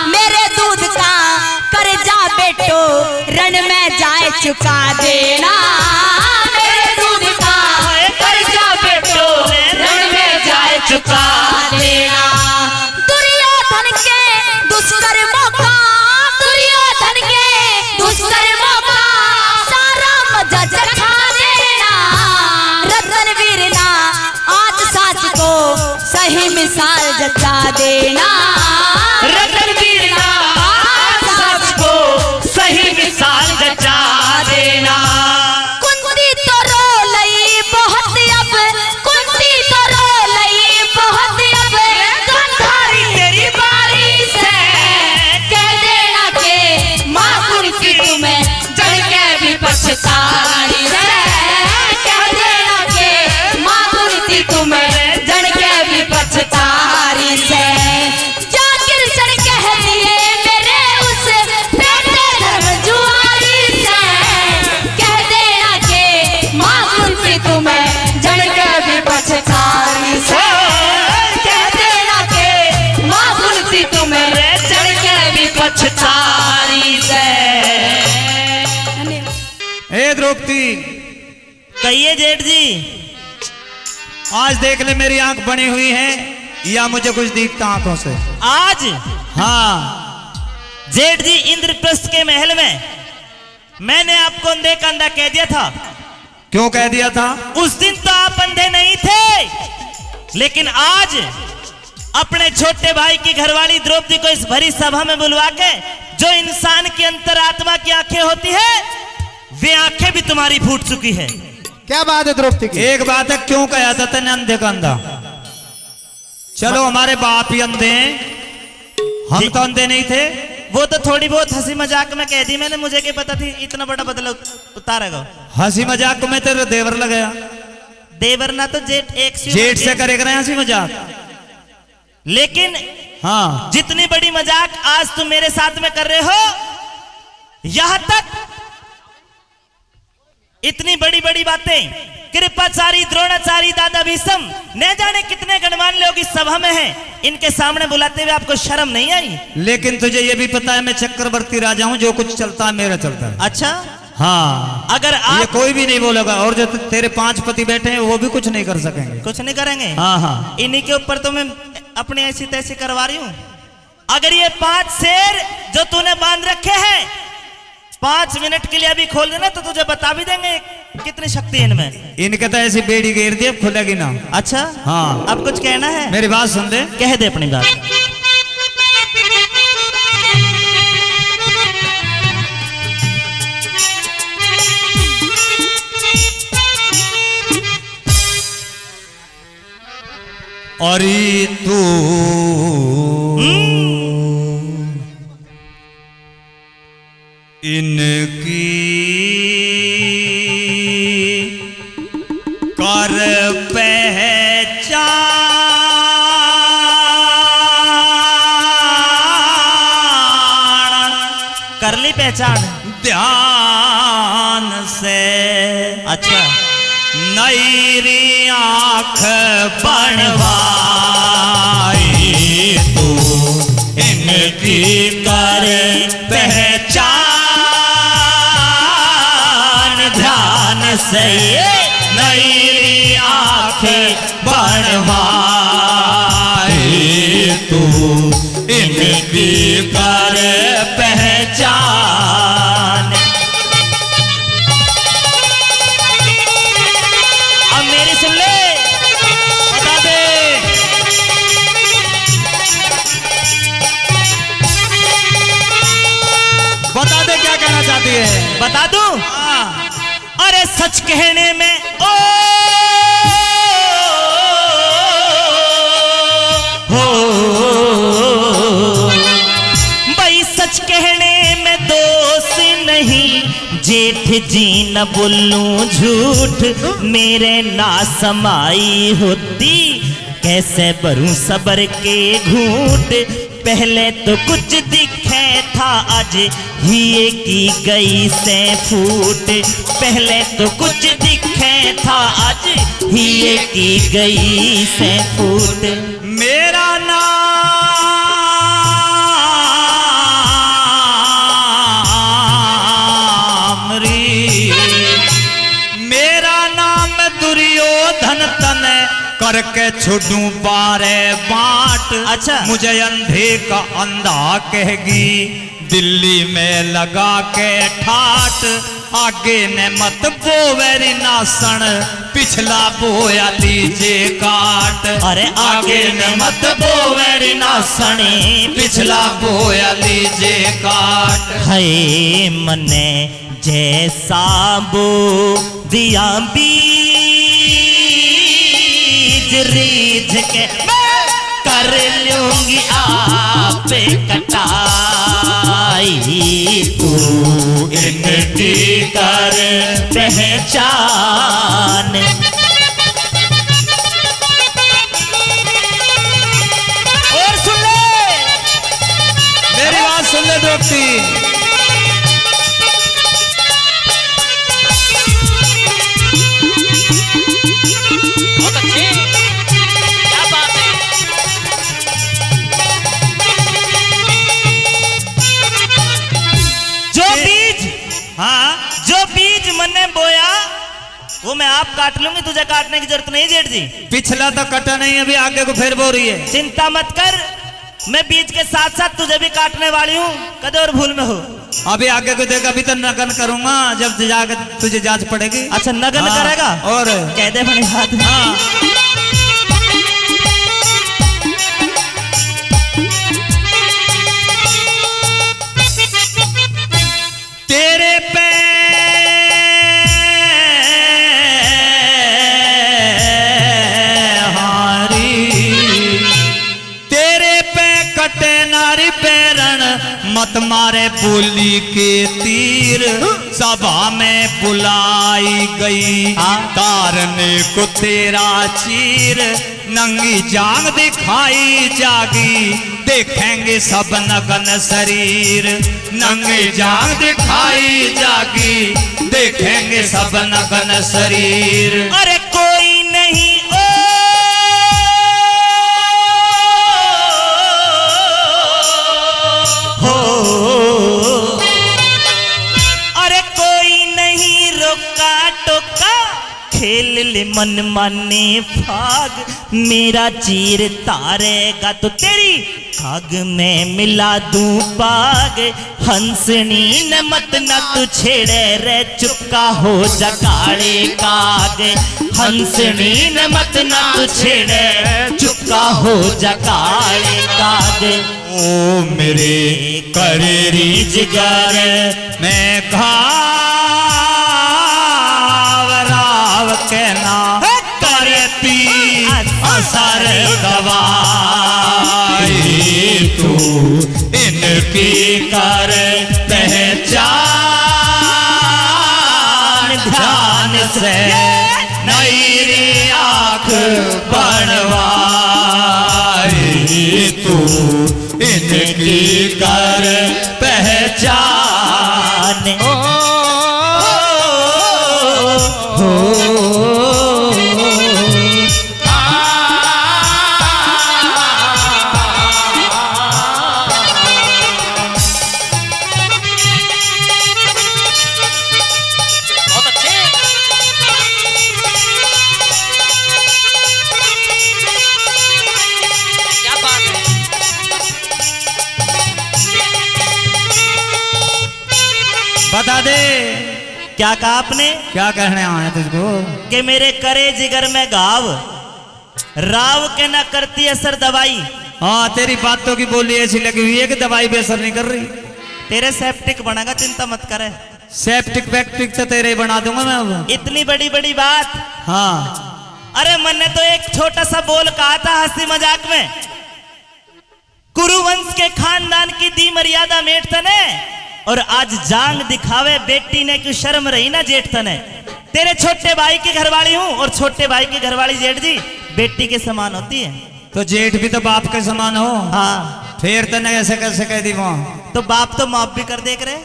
मेरे दूध का कर्जा बेटो रण में जाए चुका देना, मेरे दूध का कर्जा बेटो रण में जाए चुका देना। दुर्योधन के दुष्कर्मों का, दुर्योधन के दुष्कर्मों का सारा मजा चखा देना, रतनवीर ना आज साच को सही मिसाल जचा देना, रतनवीर ना आज सच को सही मिसाल जचा देना। कुंती तो रो लई बहुत अब, कुंती तो रो लई बहुत अब, गांधारी तेरी बारी से, कह देना के माँ कुंती तुम्हें जड़ के भी पछतारी से, कह देना के माँ कुंती तुम्हें जड़ के भी पछतारी से। जा कृष्ण कह दिए मेरे उस बेटे धर्म जुआरी से, कह देना के माँ कुंती तुम्हें जड़ के भी पछतारी से, कह देना के माँ कुंती तुम्हें जड़ के भी पछतारी से। ए द्रौपदी, कहिए जेठ जी। आज देख ले मेरी आंख बनी हुई है या मुझे कुछ दिखता आंखों से। आज हाँ, जेठ जी इंद्रप्रस्थ के महल में मैंने आपको अंधे का अंधा कह दिया था। क्यों कह दिया था? उस दिन तो आप अंधे नहीं थे, लेकिन आज अपने छोटे भाई की घरवाली द्रौपदी को इस भरी सभा में बुलवा के, जो इंसान की अंतरात्मा की आंखें होती है, वे आंखें भी तुम्हारी फूट चुकी है। क्या बात है द्रौपदी की? एक बात है, क्यों कहा था तेने अंधे का अंधा? चलो हमारे बाप ही अंधे हैं, हम तो अंधे नहीं थे। वो तो थोड़ी बहुत हंसी मजाक में कह दी मैंने, मुझे क्या पता थी इतना बड़ा बदला उतारेगा। हंसी मजाक में तेरे देवर लगाया। देवर ना तो जेठ एक जेठ से करेगा हंसी मजाक। लेकिन हाँ, जितनी बड़ी मजाक आज तुम मेरे साथ में कर रहे हो, यहां तक इतनी बड़ी बड़ी बातें कृपाचारी, द्रोणाचारी, दादा भीष्म, न जाने कितने गणमान्य लोग इस सभा में हैं, इनके सामने बुलाते हुए आपको शर्म नहीं आई? लेकिन तुझे ये भी पता है मैं चक्रवर्ती राजा हूँ, जो कुछ चलता है मेरा चलता है। अच्छा, हाँ, अगर ये आप कोई भी नहीं बोलेगा, और जो तेरे 5 पति बैठे हैं वो भी कुछ नहीं कर सकेंगे। कुछ नहीं करेंगे। हाँ हाँ, इन्हीं के ऊपर तो मैं अपनी ऐसी तैसी करवा रही हूं। अगर ये 5 शेर जो तूने बांध रखे हैं 5 मिनट के लिए अभी खोल देना तो तुझे बता भी देंगे कितनी शक्ति है इनमें? इनके तो ऐसी बेड़ी घेर दी अब खुलेगी ना। अच्छा हाँ। अब कुछ कहना है? मेरी बात सुन दे। कह दे अपनी बात। अरे तू इनकी कर पहचान, कर ली पहचान ध्यान से। अच्छा नईरी आँख बनवाई तू इनकी कर पहचान ध्यान से। नईरी आँख बनवाई तू इनकी कर पहचान। अब मेरी सुन ले, बता दे। बता दे क्या कहना चाहती है। बता दूं? अरे सच कहने में ओ हो भाई, सच कहने में दोष नहीं, जेठ जी न बोलूं झूठ, मेरे ना समाई होती, कैसे भरूं सबर के घूंट, पहले तो कुछ दिखे था आज हिये की गई से फूट, पहले तो कुछ दिखे था आज हिये की गई से फूट। मेरा नाम दुर्योधन तने करके छोड़ू बारे बाट। अच्छा। मुझे अंधे का अंधा कहेगी, दिल्ली में लगा के ठाट, आगे ने मत बोवेरी नासन, पिछला बोया लीजे काट। अरे आगे ने मत बोवेरी नासनी, पिछला बोया लीजे काट। है मने जैसा बो दिया बीज, रीझ के कर लूंगी आप कटाई, तू इनकी कर पहचान। और सुन ले, मेरी बात सुन ले द्रौपदी। बहुत अच्छी, क्या बात है। जो बीज, हाँ जो बीज मैंने बोया वो मैं आप काट लूंगी, तुझे काटने की जरूरत नहीं जेठ जी। पिछला तो कटा नहीं, अभी आगे को फिर बो रही है। चिंता मत कर, मैं बीज के साथ साथ तुझे भी काटने वाली हूँ, कदे और भूल में हो। अभी आगे को देख, अभी तो नगन करूंगा जब जाकर तुझे जांच पड़ेगी। अच्छा नगन हाँ, करेगा? और कह दे बड़ी बात। हाँ। तेरे पे कटे नारी पैरण, मत मारे बोली के तीर, सभा में बुलाई गई तारने को तेरा चीर, नंगी जांग दिखाई जागी, देखेंगे सब नगन शरीर, नंगी जांग दिखाई जागी, देखेंगे सब नगन शरीर। अरे कोई नहीं खेल ले मन माने फाग, मेरा चीर तारेगा तो तेरी खाग में मिला दूं पाग, हंसनी न मत न तू छेड़े रे चुपका हो जा काले काग हंसनी न मत न तू छेड़े चुपका हो जा काले काग ओ मेरे करेरी जिगर मैं घाव के ना करती असर दवाई तू इनकी कर पहचान ध्यान से नई आँख बनवाई तू इनकी कर पहचान बता दे क्या कहा आपने क्या कहने आए तुझको कि मेरे करे जिगर में गाव राव के ना करती असर दवाई। हाँ तेरी बातों की बोली ऐसी लगी हुई है कि दवाई भी असर नहीं कर रही। तेरे सेप्टिक बनेगा चिंता मत करे। सेप्टिक वैक्टिक तो तेरे ही बना दूंगा मैं अब। इतनी बड़ी बड़ी बात। हाँ अरे मैंने तो एक छोटा सा बोल कहा था हंसी मजाक में कुरुवंश के खानदान की दी मर्यादा मेट तने और आज जांग दिखावे बेटी ने क्यों शर्म रही ना जेठ तने। तेरे छोटे भाई की घरवाली हूं और छोटे भाई की घरवाली जेठ जी बेटी के समान होती है। तो जेठ भी तो बाप के समान हो। हाँ फिर तने ऐसे कैसे कह दी वहां तो बाप तो माफ भी कर देख रहे।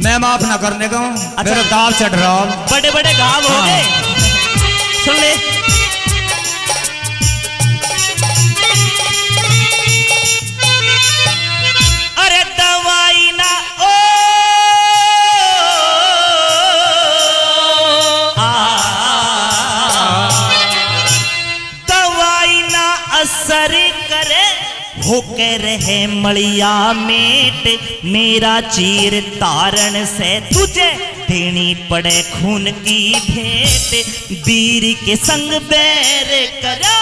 मैं माफ ना करने का हूँ। अच्छा। मेरा दाव चढ़ रहा हूँ। बड़े बड़े घाव हो गए। सुन ले अरे दवाई ना ओ दवाई ना असर करे होके रहे मलिया मेट मेरा चीर तारण से तुझे देनी पड़े खून की भेंट वीर के संग बैर करा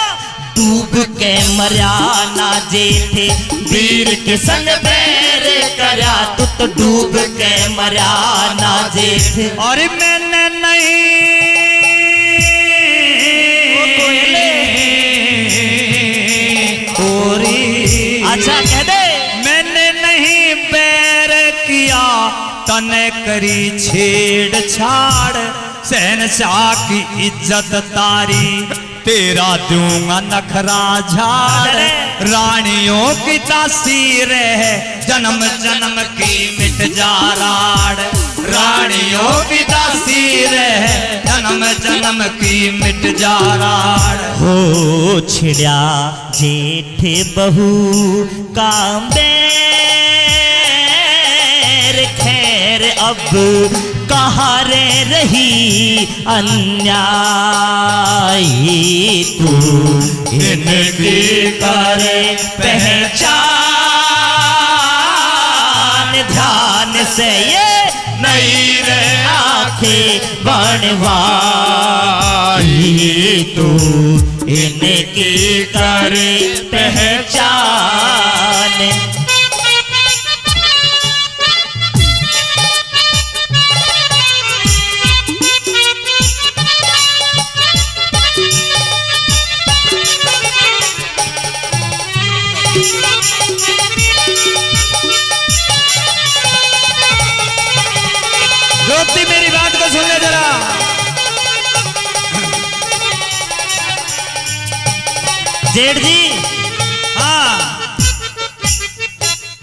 डूब के मरा ना जेठे वीर के संग बैर करा तू तो डूब के मरा ना जेठे। और मैंने नहीं अच्छा कह दे मैंने नहीं बैर किया तने करी छेड़छाड़ शहनशाह की इज्जत तारी तेरा दूंगा नखरा झाड़ रानियों की तासीर है जन्म जन्म की मिट जा राड़ रानियों की तासीर है जन्म जन्म की मिट जा राड़ हो छिड़िया जेठ बहू कांबेर खैर अब कहाँ रे रही अन्याय तू इनकी करे पहचान ध्यान से ये नहीं रे आंखें बनवाई तू इनकी करे पहचान। ज्योति मेरी बात को सुन ले जरा। जेठ जी हाँ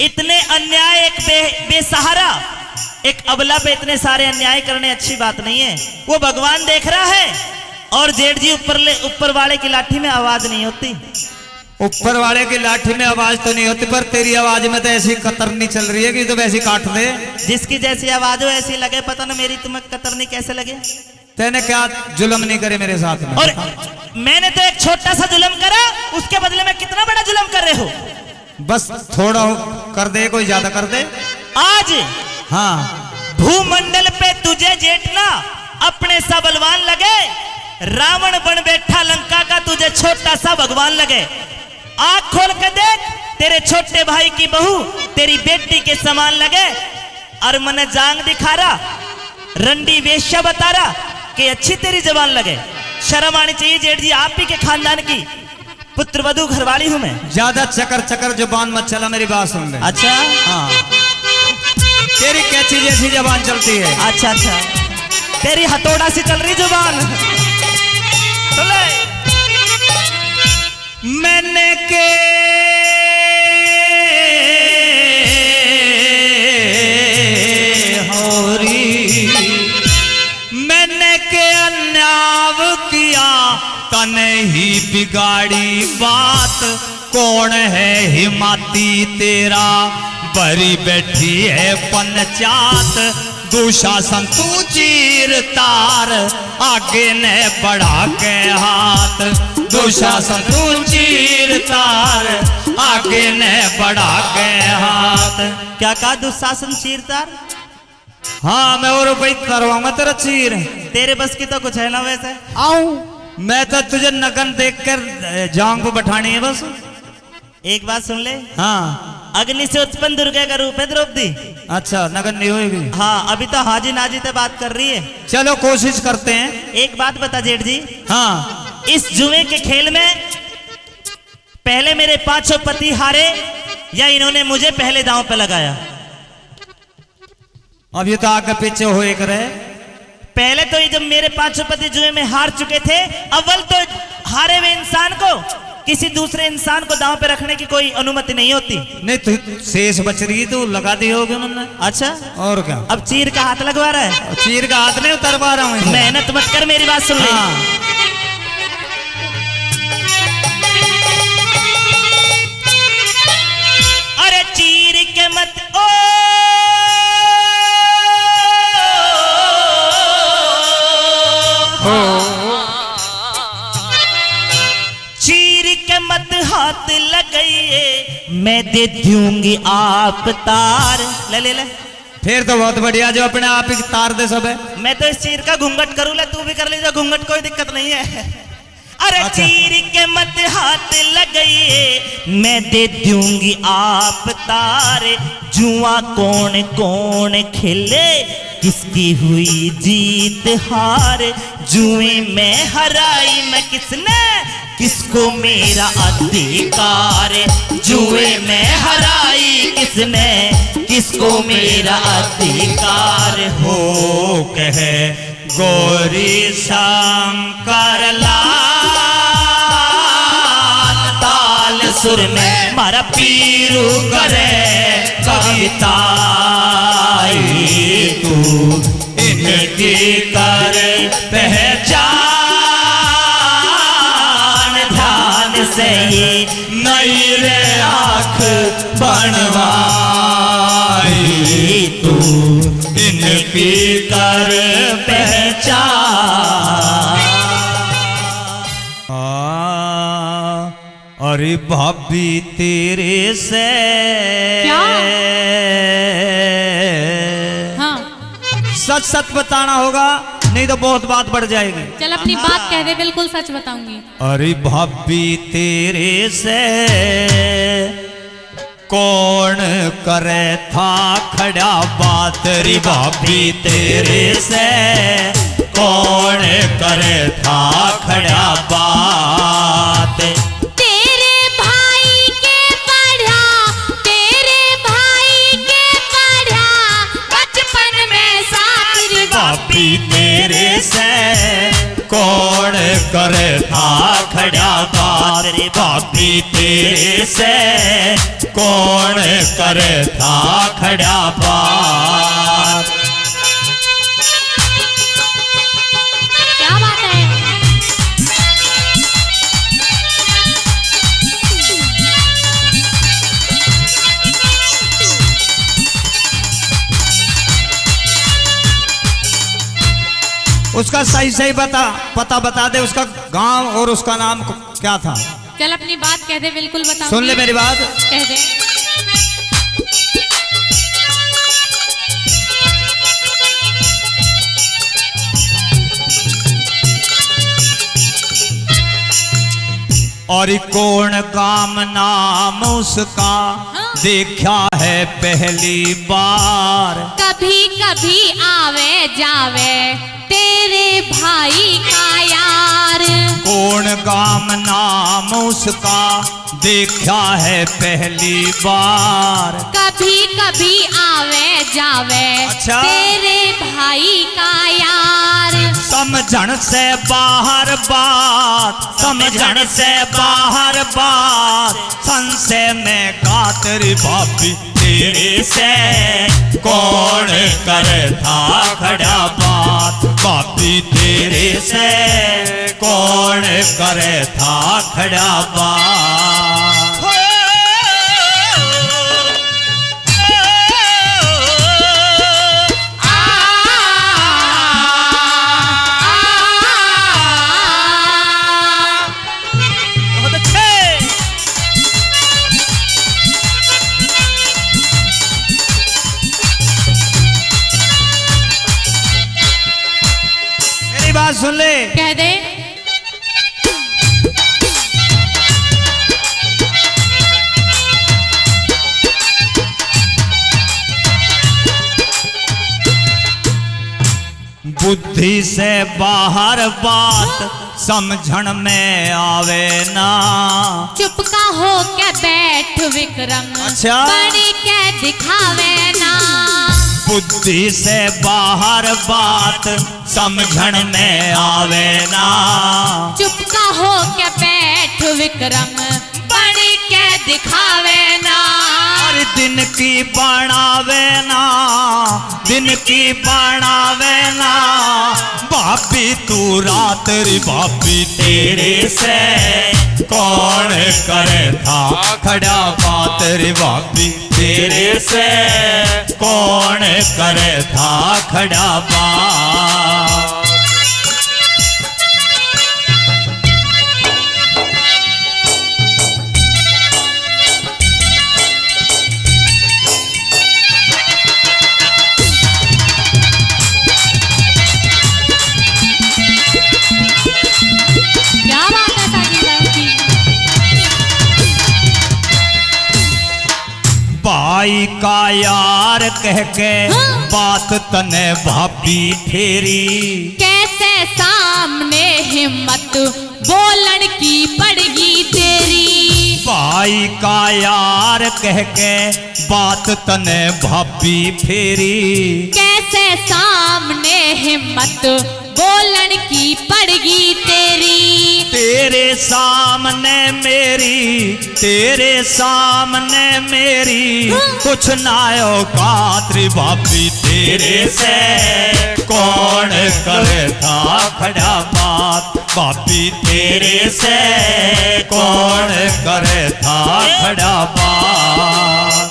इतने अन्याय एक बेसहारा एक अबला पे इतने सारे अन्याय करने अच्छी बात नहीं है। वो भगवान देख रहा है और जेठ जी ऊपर वाले की लाठी में आवाज नहीं होती। ऊपर वाले की लाठी में आवाज तो नहीं होती पर तेरी आवाज में तो ऐसी कतरनी चल रही है कि तो वैसी काट दे। जिसकी जैसी आवाज हो ऐसी लगे पता ना मेरी तुम्हें कतरनी कैसे लगे। तेने क्या जुल्म नहीं करे मेरे साथ में। और मैंने तो एक छोटा सा जुल्म करा उसके बदले में कितना बड़ा जुल्म कर रहे हो। बस थोड़ा कर दे कोई ज्यादा कर दे। आज हाँ भूमंडल पे तुझे जेठना अपने सा बलवान लगे, रावण बन बैठा लंका का तुझे छोटा सा भगवान लगे। आँख खोल के देख, तेरे छोटे भाई की बहू तेरी बेटी के समान लगे। और मन जांग दिखा रहा, रंडी वेश्या बता रहा कि अच्छी तेरी जबान लगे। शर्म आनी चाहिए जेठ जी, आप ही के खानदान की पुत्र वधू घरवाली हूं मैं। ज्यादा चकर चकर जुबान मत चला, मेरी बात सुन ले। अच्छा हाँ तेरी कैची जैसी जबान चलती है। अच्छा अच्छा, तेरी हथौड़ा सी चल रही जुबान। सुन ले। मैंने के होरी मैंने के अन्याव किया, तने ही बिगाड़ी बात। कौन है हिमाती तेरा, बरी बैठी है पंचात। दुशासन तू चीर तार, आगे ने बढ़ा के हाथ। दुशासन तू चीर तार, आगे ने बढ़ा के हाथ। क्या कहा दुशासन चीरतार? हाँ मैं और भाई करवाऊंगा तेरा चीर। तेरे बस की तो कुछ है ना वैसे। आऊं मैं तो तुझे नगन देखकर जांग पे बैठानी है बस। एक बात सुन ले, हाँ अग्नि से उत्पन्न दुर्गा का रूप है द्रौपदी। अच्छा नगन नहीं होगी। हाँ अभी तो हाजी नाजी से बात कर रही है। चलो कोशिश करते हैं। एक बात बता जेठ जी, हाँ इस जुए के खेल में पहले मेरे 5 पति हारे या इन्होंने मुझे पहले दांव पे लगाया? अब ये तो आगे पीछे होए करे। पहले तो ये जब मेरे 5 पति जुए में हार चुके थे, अव्वल तो हारे हुए इंसान को किसी दूसरे इंसान को दांव पे रखने की कोई अनुमति नहीं होती। नहीं तू शेष बच रही तो लगा दी होगी उन्होंने। अच्छा और क्या, अब चीर का हाथ लगवा रहा है? चीर का हाथ नहीं उतरवा रहा हूँ। मेहनत मत कर, मेरी बात सुन ले। हाँ अरे चीर के मत ओ चीर के मत हाथ लगाइए, मैं दे दूंगी आप तार। ले ले ले, फिर तो बहुत बढ़िया, जो अपने आप ही तार दे सब है। मैं तो इस चीर का घूंघट करूँ, ले तू भी कर लीजिए घूंघट, कोई दिक्कत नहीं है। अरे अच्छा। चीर के मत हाथ लगाइए, मैं दे दूंगी आप तारे। जुआ कौन कौन खेले, किसकी हुई जीत हार। जुए में हराई मैं किसने, किसको मेरा अधिकार। जुए में हराई किसने, किसको मेरा अधिकार। हो कहे गौरी शंकर लाल, ताल सुर में मारा पीरू करे कविता। तू इनकी कर पहचान, ध्यान से ये नई रे आँख बनवाई। तू इनकी कर पहचान। अरे भाभी तेरे से क्या? हाँ सच सच बताना होगा, नहीं तो बहुत बात बढ़ जाएगी। चल अपनी बात कह दे, बिल्कुल सच बताऊंगी। अरे भाभी तेरे से कौन करे था खड़ा बात। रे भाभी तेरे से कौन करे था खड़ा बात। तेरे भाई के पढ़ा, तेरे भाई के पढ़ा, बचपन में साथ। रे भाभी तेरे से कौन करे था खड़ा बात। रे भाभी तेरे से कौन करे था खड़ा बात। क्या बात है? उसका सही सही पता बता दे, उसका गांव और उसका नाम क्या था। चल अपनी बात कह दे, बिल्कुल बताऊंगी। सुन ले मेरी बात। कह दे। और कौन काम नाम उसका देखा है पहली बार। कभी कभी आवे जावे तेरे भाई का यार। कौन काम नाम उसका देखा है पहली बार। कभी कभी आवे जावे अच्छा। तेरे भाई का यार। समझण से बाहर बात, समझण से बाहर बात, संशय में कातरी भाभी तेरे से कौन करे था खड़ा बात। भाभी तेरे से कौन करे था खड़ा बात। बात सुन ले, कह दे। बुद्धि से बाहर बात समझण में आवे ना। चुप का हो के बैठ विक्रम, अच्छा। बड़ी के दिखावे ना। बुद्धि से बाहर बात समझण में आवे ना। चुप का हो के बैठ विक्रम, बड़ी के दिखावे ना। और दिन की बनावे ना, दिन की बनावे ना। भाभी तू रात री भाभी तेरे से कौन करे था खड़ा बात रे भाभी तेरे से कौन करे था खड़ा बात। क्या बात है साजी साहब की। भाई का यार कह के बात तने भाभी फेरी। कैसे सामने हिम्मत बोलन की पड़गी तेरी। भाई का यार कह के बात तने भाभी फेरी। कैसे सामने हिम्मत बोलन की पड़गी तेरी। तेरे सामने मेरी, तेरे सामने मेरी कुछ ना औकात रे भाभी तेरे से कौन करे था खड़ा बात। भाभी तेरे से कौन करे था खड़ा बात।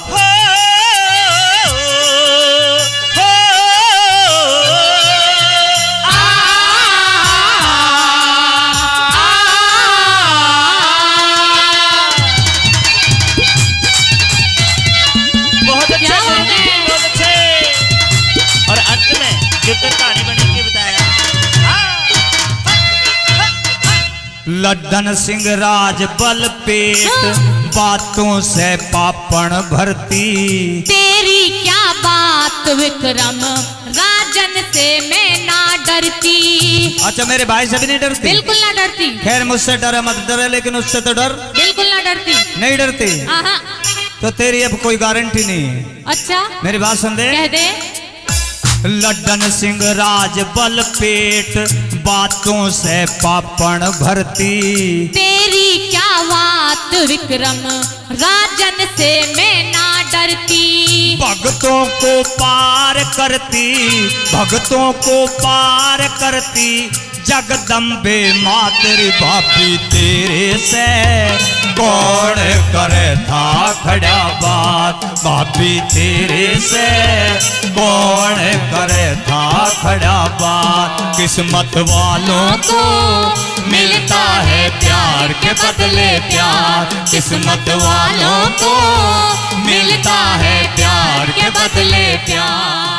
बहुत अच्छे, क्या बात है? बहुत अच्छे। और अंत में कीर्तन कहानी बनी के बताया। लड्डन सिंह राज बल पेट बातों से पापण भरती। तेरी क्या बात विक्रम, राजन से मैं ना डरती। अच्छा मेरे भाई से भी नहीं डरती? बिल्कुल ना डरती। खैर मुझसे डरे मत डरे, लेकिन उससे तो डर। बिल्कुल ना डरती। नहीं डरती? आहा। तो तेरी अब कोई गारंटी नहीं है। अच्छा मेरी बात सुन दे। कह दे। लड्डन सिंह राज बल पेट बातों से पापण भरती। तेरी क्या बात विक्रम, राजन से मैं ना डरती। भक्तों को पार करती, भक्तों को पार करती। जगदम्बे मातरी भाभी तेरे से कौन करे था खड़ा बात। भाभी तेरे से कौन करे था खड़ा बात। किस्मत वालों को मिलता है प्यार के बदले प्यार। किस्मत वालों को मिलता है प्यार के बदले प्यार।